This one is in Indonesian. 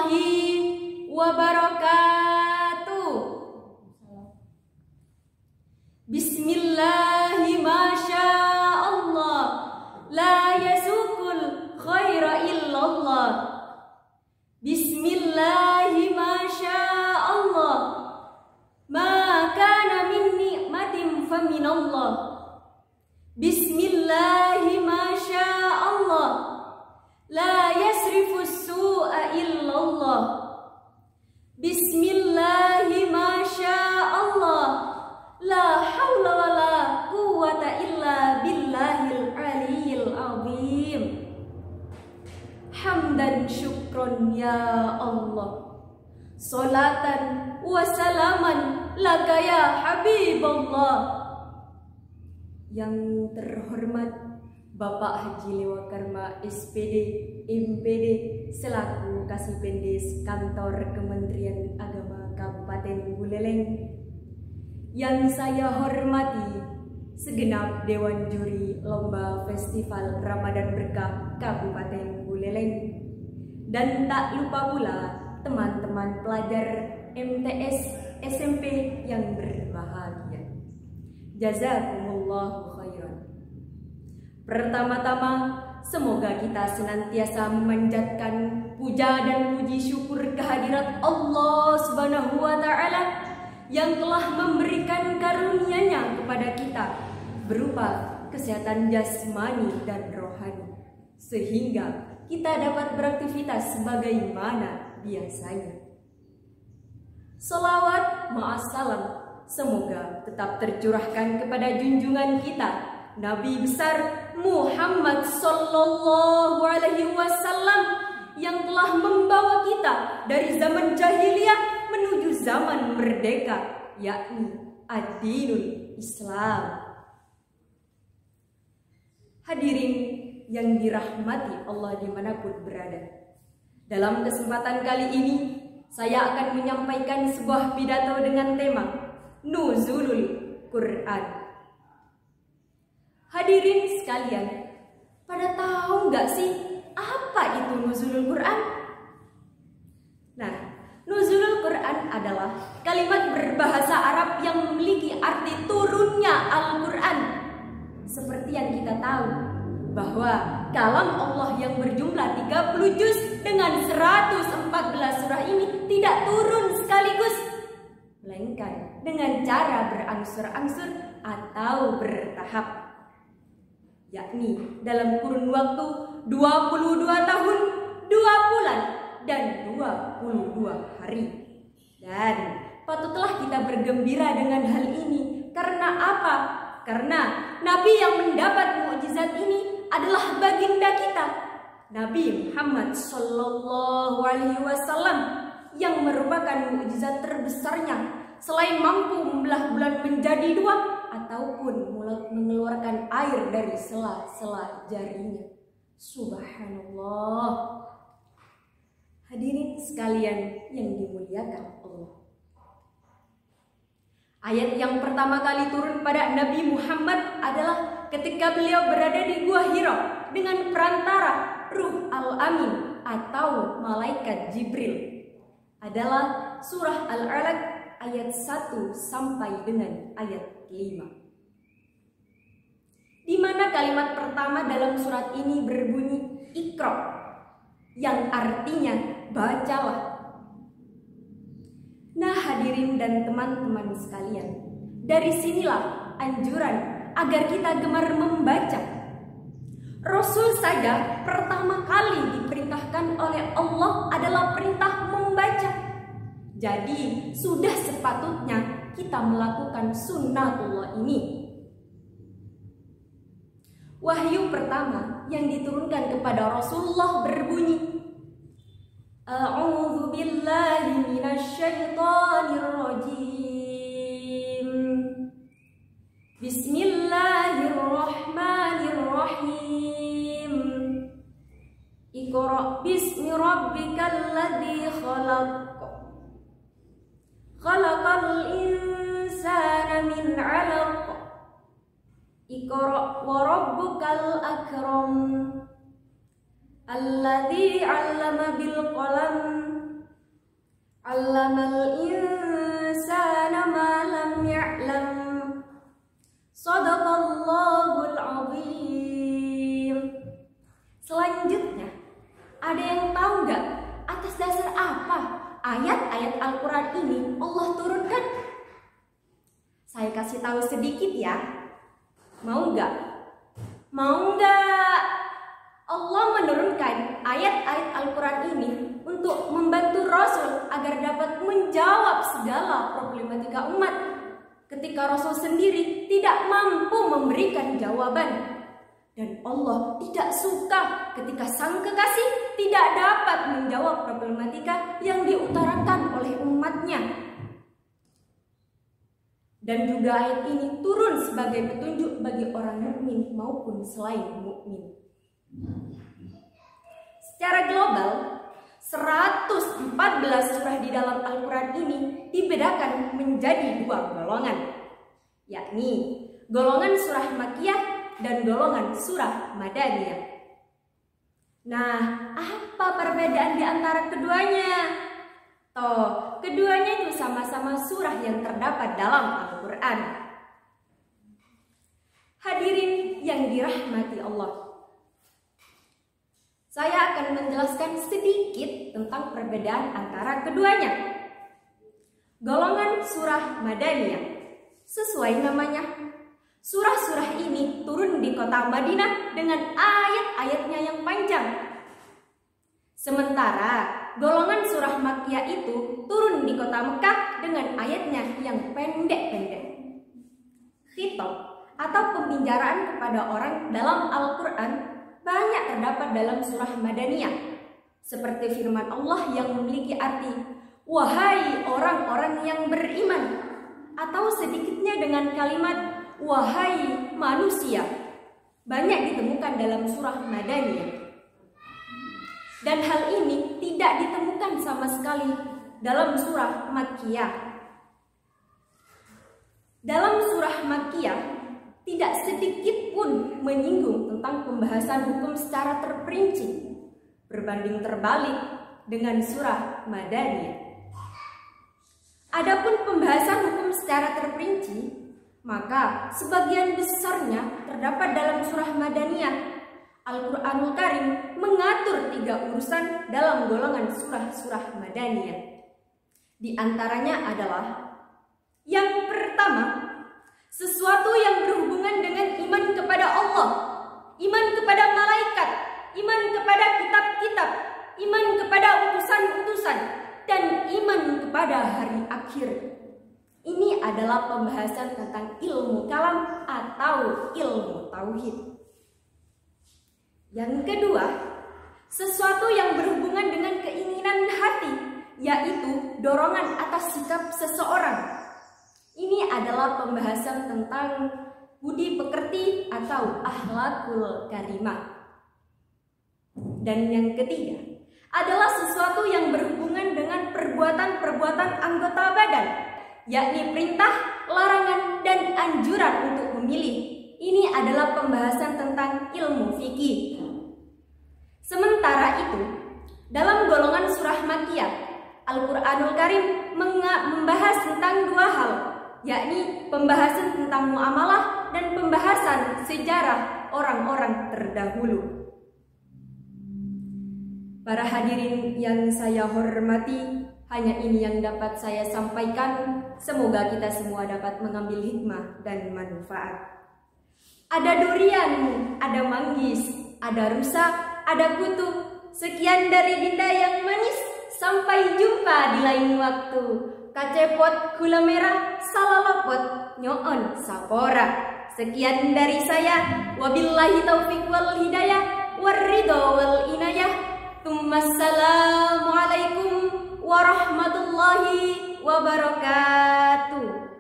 warahmatullahi wabarakatuh. Bismillahi masya Allah, la yasukul khaira illallah. Bismillahi masya Allah, ma kana min ni'matin faminallah. Bismillahi masya Allah, la yasrifus su'a illallah. Bismillahi masya Allah, la hawla wa la quwwata illa billahil aliyyil azim. Hamdan syukron ya Allah, salatan wa salaman laka ya Habiballah. Yang terhormat Bapak Haji Lewakarma SPD MPD selaku Kasipendes Kantor Kementerian Agama Kabupaten Buleleng. Yang saya hormati segenap Dewan Juri Lomba Festival Ramadan Berkah Kabupaten Buleleng. Dan tak lupa pula teman-teman pelajar MTS SMP yang berbahagia. Jazakumullahu khairan. Pertama-tama, semoga kita senantiasa memanjatkan puja dan puji syukur kehadirat Allah Subhanahu wa Ta'ala yang telah memberikan karunia-Nya kepada kita berupa kesehatan jasmani dan rohani, sehingga kita dapat beraktivitas sebagaimana biasanya. Salawat ma'assalam semoga tetap tercurahkan kepada junjungan kita Nabi besar Muhammad sallallahu alaihi wasallam yang telah membawa kita dari zaman jahiliyah menuju zaman merdeka, yakni ad-dinul Islam. Hadirin yang dirahmati Allah dimanapun berada, dalam kesempatan kali ini saya akan menyampaikan sebuah pidato dengan tema Nuzulul Quran. Hadirin sekalian, pada tahu nggak sih apa itu Nuzulul Quran? Nah, Nuzulul Quran adalah kalimat berbahasa Arab yang memiliki arti turunnya Al-Quran. Seperti yang kita tahu bahwa kalam Allah yang berjumlah 30 juz dengan 114 surah ini tidak turun sekaligus, melainkan dengan cara berangsur-angsur atau bertahap, yakni dalam kurun waktu 22 tahun, 2 bulan, dan 22 hari. Dan patutlah kita bergembira dengan hal ini. Karena apa? Karena Nabi yang mendapat mukjizat ini adalah baginda kita, Nabi Muhammad sallallahu alaihi wasallam, yang merupakan mukjizat terbesarnya selain mampu membelah bulan menjadi 2 ataupun mengeluarkan air dari sela-sela jarinya. Subhanallah. Hadirin sekalian yang dimuliakan Allah. Ayat yang pertama kali turun pada Nabi Muhammad adalah ketika beliau berada di Gua Hira dengan perantara Ruh Al-Amin atau Malaikat Jibril. Adalah surah Al-Alaq ayat 1 sampai dengan ayat 5. Di mana kalimat pertama dalam surat ini berbunyi Iqra, yang artinya bacalah. Nah, hadirin dan teman-teman sekalian, dari sinilah anjuran agar kita gemar membaca. Rasul saja pertama kali diperintahkan oleh Allah adalah perintah membaca. Jadi sudah sepatutnya kita melakukan sunnatullah ini. Wahyu pertama yang diturunkan kepada Rasulullah berbunyi, A'udzu billahi minasyaitonir rajim. Bismillahirrahmanirrahim. Iqra bismi rabbikal ladzi khalaq. Khalaqal insana min 'alaq. Iqra wa rabbukal akram. Alladzi 'allama bil qalam ayat Al-Quran ini Allah turunkan? Saya kasih tahu sedikit ya. Mau nggak? Mau nggak? Allah menurunkan ayat-ayat Al-Quran ini untuk membantu Rasul agar dapat menjawab segala problematika umat ketika Rasul sendiri tidak mampu memberikan jawaban. Dan Allah tidak suka ketika sang kekasih tidak dapat menjawab problematika yang diutarakan oleh umatnya. Dan juga ayat ini turun sebagai petunjuk bagi orang mukmin maupun selain mukmin. Secara global, 114 surah di dalam Al-Quran ini dibedakan menjadi 2 golongan, yakni golongan surah Makkiyah dan golongan surah Madaniyah. Nah, apa perbedaan di antara keduanya? Keduanya itu sama-sama surah yang terdapat dalam Al-Quran. Hadirin yang dirahmati Allah, saya akan menjelaskan sedikit tentang perbedaan antara keduanya. Golongan surah Madaniyah, sesuai namanya, surah-surah ini turun di kota Madinah dengan ayat-ayatnya yang panjang. Sementara golongan surah Makkiyah itu turun di kota Mekah dengan ayatnya yang pendek-pendek. Khitab atau pembicaraan kepada orang dalam Al-Quran banyak terdapat dalam surah Madaniyah. Seperti firman Allah yang memiliki arti, "Wahai orang-orang yang beriman," atau sedikitnya dengan kalimat, "Wahai manusia," banyak ditemukan dalam surah Madaniyah. Dan hal ini tidak ditemukan sama sekali dalam surah Makkiyah. Dalam surah Makkiyah tidak sedikit pun menyinggung tentang pembahasan hukum secara terperinci, berbanding terbalik dengan surah Madaniyah. Adapun pembahasan hukum secara terperinci, maka sebagian besarnya terdapat dalam surah Madaniyah. Al-Quranul Karim mengatur 3 urusan dalam golongan surah-surah Madaniyah. Di antaranya adalah yang pertama, sesuatu yang berhubungan dengan iman kepada Allah, iman kepada malaikat, iman kepada kitab-kitab, iman kepada utusan-utusan, dan iman kepada hari akhir. Ini adalah pembahasan tentang ilmu kalam atau ilmu tauhid. Yang kedua, sesuatu yang berhubungan dengan keinginan hati, yaitu dorongan atas sikap seseorang. Ini adalah pembahasan tentang budi pekerti atau akhlakul karimah. Dan yang ketiga adalah sesuatu yang berhubungan dengan perbuatan-perbuatan anggota badan, yakni perintah, larangan, dan anjuran untuk memilih. Ini adalah pembahasan tentang ilmu fikih. Sementara itu, dalam golongan surah Makkiyah, Al-Quranul Karim membahas tentang 2 hal, yakni pembahasan tentang muamalah dan pembahasan sejarah orang-orang terdahulu. Para hadirin yang saya hormati, hanya ini yang dapat saya sampaikan. Semoga kita semua dapat mengambil hikmah dan manfaat. Ada durian, ada manggis, ada rusa, ada kutu. Sekian dari Dinda yang manis. Sampai jumpa di lain waktu. Kacepot gula merah, salalapot, nyoon sapora. Sekian dari saya. Wabillahi taufiq wal hidayah, warridho wal inayah. Assalamualaikum warahmatullahi wabarakatuh.